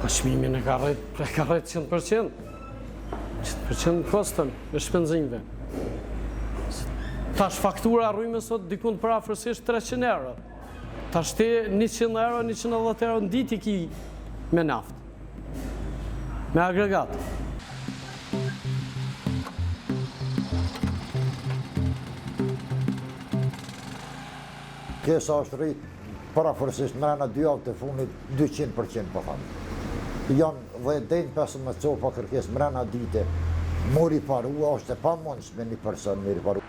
Çmimin e ka rrit 100%. 100% kostën e shpenzimeve. Tash faktura arrujme sot dikun për afërsisht 300 euro. Tash ti 100 euro, 110 euro në ditë i ki me naftë. Me agregat. Kesa është rritë parafërsisht mrena 2 javë të fundit 200% po thamë. Janë 10-15 copa kërkes mrena dite, mori parua, është e pa mundës me një person mori parua.